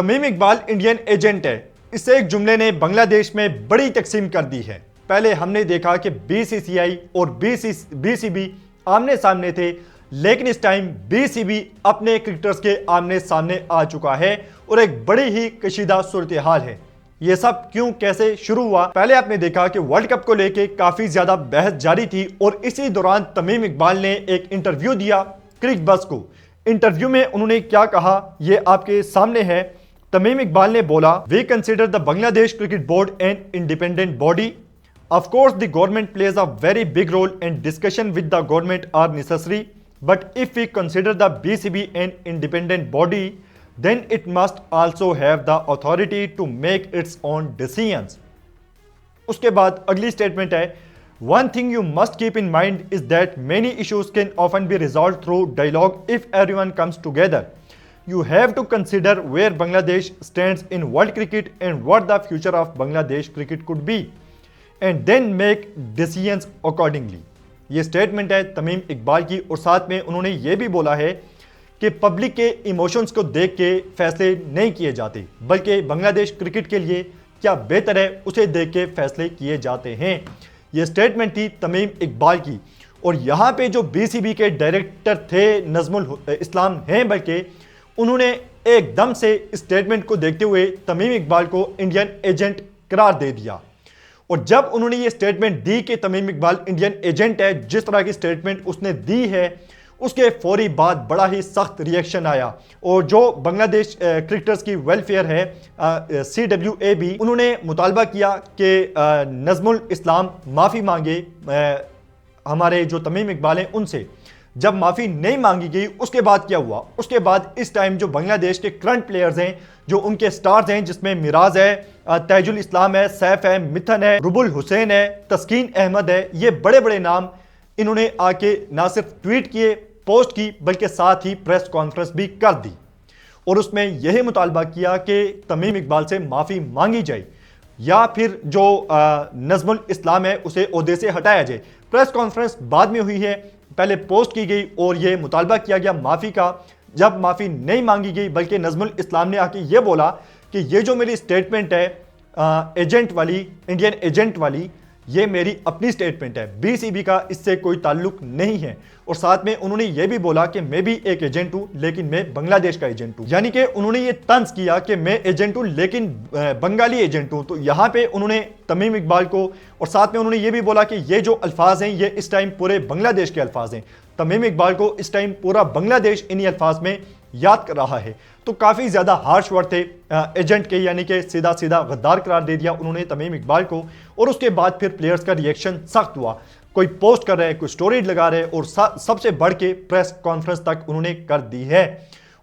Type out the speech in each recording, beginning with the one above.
Tamim Iqbal Indian agent है, इसे एक जुमले ने बांग्लादेश में बड़ी तकसीम कर दी है। पहले हमने देखा कि बीसीसीआई और बीसीबी आमने सामने थे, लेकिन इस टाइम बीसीबी अपने क्रिकेटर्स के आमने सामने आ चुका है और एक बड़ी ही कशीदा सूरत हाल है। ये सब क्यों कैसे शुरू हुआ? पहले आपने देखा कि वर्ल्ड कप को लेके काफी ज्यादा बहस जारी थी और इसी दौरान तमीम इकबाल ने एक इंटरव्यू दिया क्रिक बस को। इंटरव्यू में उन्होंने क्या कहा ये आपके सामने है। तमीम इकबाल ने बोला, we consider the Bangladesh cricket board an independent body. Of course, the government plays a very big role and discussion with the government are necessary. But if we consider the BCB an independent body, then it must also have the authority to make its own decisions. उसके बाद अगली statement है, One thing you must keep in mind is that many issues can often be resolved through dialogue if everyone comes together. You have to consider where Bangladesh stands in world cricket and what the future of Bangladesh cricket could be. And then make decisions accordingly. ये statement है तमीम इकबाल की और साथ में उन्होंने ये भी बोला है कि पब्लिक के इमोशंस को देख के फैसले नहीं किए जाते, बल्कि बांग्लादेश क्रिकेट के लिए क्या बेहतर है उसे देख के फैसले किए जाते हैं। ये स्टेटमेंट थी तमीम इकबाल की। और यहाँ पे जो बीसीबी के डायरेक्टर थे नजमुल इस्लाम हैं, बल्कि उन्होंने एकदम से स्टेटमेंट को देखते हुए तमीम इकबाल को इंडियन एजेंट करार दे दिया। और जब उन्होंने ये स्टेटमेंट दी कि तमीम इकबाल इंडियन एजेंट है, जिस तरह की स्टेटमेंट उसने दी है, उसके फौरी बाद बड़ा ही सख्त रिएक्शन आया। और जो बांग्लादेश क्रिकेटर्स की वेलफेयर है CWAB, उन्होंने मुतालबा किया कि नजमुल इस्लाम माफ़ी मांगे हमारे जो तमीम इकबाल हैं उनसे। जब माफ़ी नहीं मांगी गई उसके बाद क्या हुआ? उसके बाद इस टाइम जो बांग्लादेश के करंट प्लेयर्स हैं, जो उनके स्टार्स हैं, जिसमें मिराज है, ताजुल इस्लाम है, सैफ है, मिथन है, रुबुल हुसैन है, तस्कीन अहमद है, ये बड़े बड़े नाम इन्होंने आके ना सिर्फ ट्वीट किए, पोस्ट की, बल्कि साथ ही प्रेस कॉन्फ्रेंस भी कर दी और उसमें यही मुतालबा किया कि तमीम इकबाल से माफ़ी मांगी जाए या फिर जो नजमुल इस्लाम है उसे ओहदे से हटाया जाए। प्रेस कॉन्फ्रेंस बाद में हुई है, पहले पोस्ट की गई और यह मुतालबा किया गया माफ़ी का। जब माफ़ी नहीं मांगी गई बल्कि नजमुल इस्लाम ने आके ये बोला कि ये जो मेरी स्टेटमेंट है एजेंट वाली, इंडियन एजेंट वाली, ये मेरी अपनी स्टेटमेंट है, बीसीबी का इससे कोई ताल्लुक नहीं है। और साथ में उन्होंने ये भी बोला कि मैं भी एक एजेंट हूं, लेकिन मैं बांग्लादेश का एजेंट हूं। यानी कि उन्होंने ये तंज किया कि मैं एजेंट हूं लेकिन बंगाली एजेंट हूं। तो यहाँ पे उन्होंने तमीम इकबाल को और साथ में उन्होंने ये भी बोला कि ये जो अल्फाज हैं ये इस टाइम पूरे बांग्लादेश के अल्फाज हैं। तमीम इकबाल को इस टाइम पूरा बांग्लादेश इन्हीं अल्फाज में याद कर रहा है। तो काफ़ी ज़्यादा हार्श वर्ड थे एजेंट के, यानी कि सीधा सीधा गद्दार करार दे दिया उन्होंने तमीम इकबाल को। और उसके बाद फिर प्लेयर्स का रिएक्शन सख्त हुआ, कोई पोस्ट कर रहे हैं, कोई स्टोरी लगा रहे हैं और सबसे बढ़ के प्रेस कॉन्फ्रेंस तक उन्होंने कर दी है।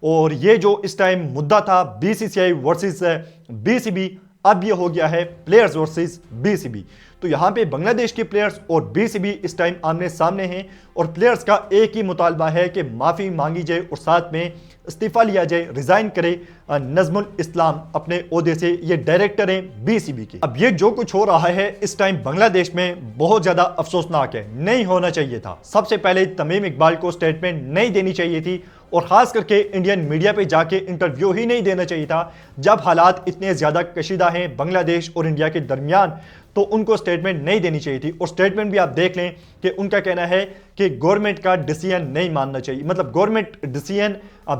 और ये जो इस टाइम मुद्दा था बीसीसीआई वर्सेस बीसीबी, अब ये हो गया है प्लेयर्स वर्सेस बीसीबी। तो यहाँ पे बांग्लादेश के प्लेयर्स और बीसीबी इस टाइम आमने सामने हैं और प्लेयर्स का एक ही मुतालबा है कि माफ़ी मांगी जाए और साथ में इस्तीफा लिया जाए, रिजाइन करे नजमुल इस्लाम अपने ओहदे से। ये डायरेक्टर हैं बीसीबी के। अब ये जो कुछ हो रहा है इस टाइम बांग्लादेश में बहुत ज़्यादा अफसोसनाक है, नहीं होना चाहिए था। सबसे पहले तमीम इकबाल को स्टेटमेंट नहीं देनी चाहिए थी और ख़ास करके इंडियन मीडिया पे जाके इंटरव्यू ही नहीं देना चाहिए था। जब हालात इतने ज़्यादा कशीदा हैं बांग्लादेश और इंडिया के दरमियान, तो उनको स्टेटमेंट नहीं देनी चाहिए थी। और स्टेटमेंट भी आप देख लें कि उनका कहना है कि गवर्नमेंट का डिसीजन नहीं मानना चाहिए, मतलब गवर्नमेंट डिसीजन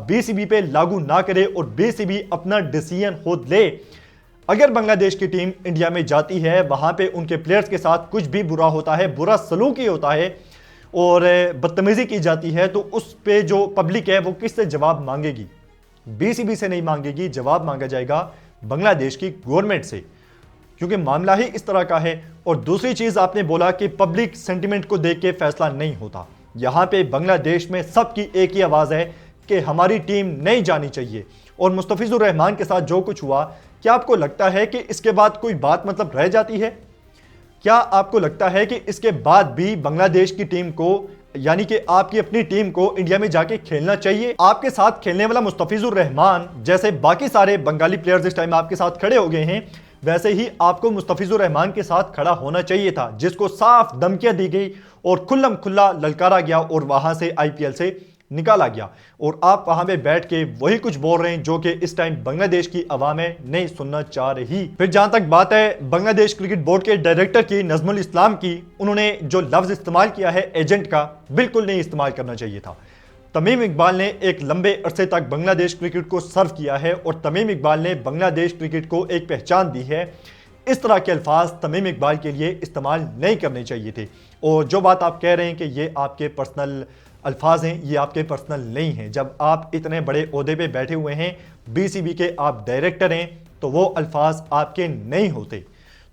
बीसीबी पे लागू ना करे और बीसीबी अपना डिसीजन खुद ले। अगर बांग्लादेश की टीम इंडिया में जाती है, वहां पे उनके प्लेयर्स के साथ कुछ भी बुरा होता है, बुरा सलूक ही होता है और बदतमीजी की जाती है, तो उस पे जो पब्लिक है वो किससे जवाब मांगेगी? बीसीबी से नहीं मांगेगी, जवाब मांगा जाएगा बांग्लादेश की गवर्नमेंट से, क्योंकि मामला ही इस तरह का है। और दूसरी चीज आपने बोला कि पब्लिक सेंटिमेंट को देख के फैसला नहीं होता। यहाँ पे बांग्लादेश में सबकी एक ही आवाज है कि हमारी टीम नहीं जानी चाहिए। और मुस्तफिजुर रहमान के साथ जो कुछ हुआ, क्या आपको लगता है कि इसके बाद कोई बात मतलब रह जाती है? क्या आपको लगता है कि इसके बाद भी बांग्लादेश की टीम को, यानी कि आपकी अपनी टीम को इंडिया में जाके खेलना चाहिए? आपके साथ खेलने वाला मुस्तफिजुर रहमान जैसे बाकी सारे बंगाली प्लेयर्स इस टाइम आपके साथ खड़े हो गए हैं, वैसे ही आपको मुस्तफिजुर रहमान के साथ खड़ा होना चाहिए था, जिसको साफ धमकियां दी गई और खुल्लम खुल्ला ललकारा गया और वहां से आईपीएल से निकाला गया और आप वहां पे बैठ के वही कुछ बोल रहे हैं जो कि इस टाइम बांग्लादेश की अवामें नहीं सुनना चाह रही। फिर जहां तक बात है बांग्लादेश क्रिकेट बोर्ड के डायरेक्टर की नजमुल इस्लाम की, उन्होंने जो लफ्ज इस्तेमाल किया है एजेंट का, बिल्कुल नहीं इस्तेमाल करना चाहिए था। तमीम इकबाल ने एक लंबे अरसे तक बांग्लादेश क्रिकेट को सर्व किया है और तमीम इकबाल ने बांग्लादेश क्रिकेट को एक पहचान दी है। इस तरह के अल्फाज तमीम इकबाल के लिए इस्तेमाल नहीं करने चाहिए थे। और जो बात आप कह रहे हैं कि ये आपके पर्सनल अल्फाज हैं, ये आपके पर्सनल नहीं हैं। जब आप इतने बड़े ओहदे पे बैठे हुए हैं, बीसीबी के आप डायरेक्टर हैं, तो वो अल्फाज आपके नहीं होते।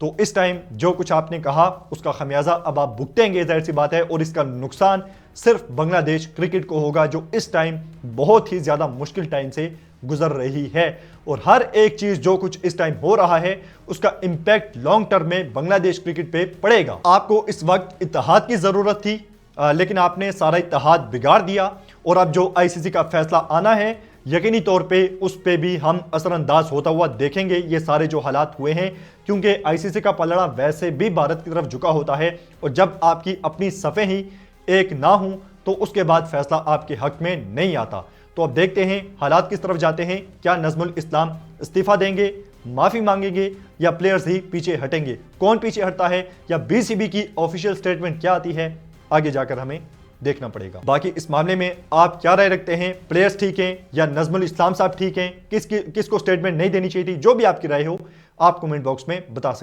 तो इस टाइम जो कुछ आपने कहा उसका खमियाजा अब आप भुगतेंगे, जाहिर सी बात है, और इसका नुकसान सिर्फ बांग्लादेश क्रिकेट को होगा जो इस टाइम बहुत ही ज़्यादा मुश्किल टाइम से गुजर रही है। और हर एक चीज़ जो कुछ इस टाइम हो रहा है उसका इंपैक्ट लॉन्ग टर्म में बांग्लादेश क्रिकेट पे पड़ेगा। आपको इस वक्त इत्तेहाद की ज़रूरत थी, लेकिन आपने सारा इत्तेहाद बिगाड़ दिया। और अब जो आईसीसी का फैसला आना है यकीनी तौर पे उस पे भी हम असरअंदाज होता हुआ देखेंगे, ये सारे जो हालात हुए हैं, क्योंकि आईसीसी का पलड़ा वैसे भी भारत की तरफ झुका होता है। और जब आपकी अपनी सफ़े ही एक ना हो तो उसके बाद फैसला आपके हक में नहीं आता। तो अब देखते हैं हालात किस तरफ जाते हैं। क्या नजमुल इस्लाम इस्तीफा देंगे, माफ़ी मांगेंगे, या प्लेयर्स ही पीछे हटेंगे? कौन पीछे हटता है या बीसीबी की ऑफिशियल स्टेटमेंट क्या आती है, आगे जाकर हमें देखना पड़ेगा। बाकी इस मामले में आप क्या राय रखते हैं? प्लेयर्स ठीक हैं या नजमुल इस्लाम साहब ठीक हैं? किसको स्टेटमेंट नहीं देनी चाहिए थी? जो भी आपकी राय हो आप कमेंट बॉक्स में बता सकते हैं।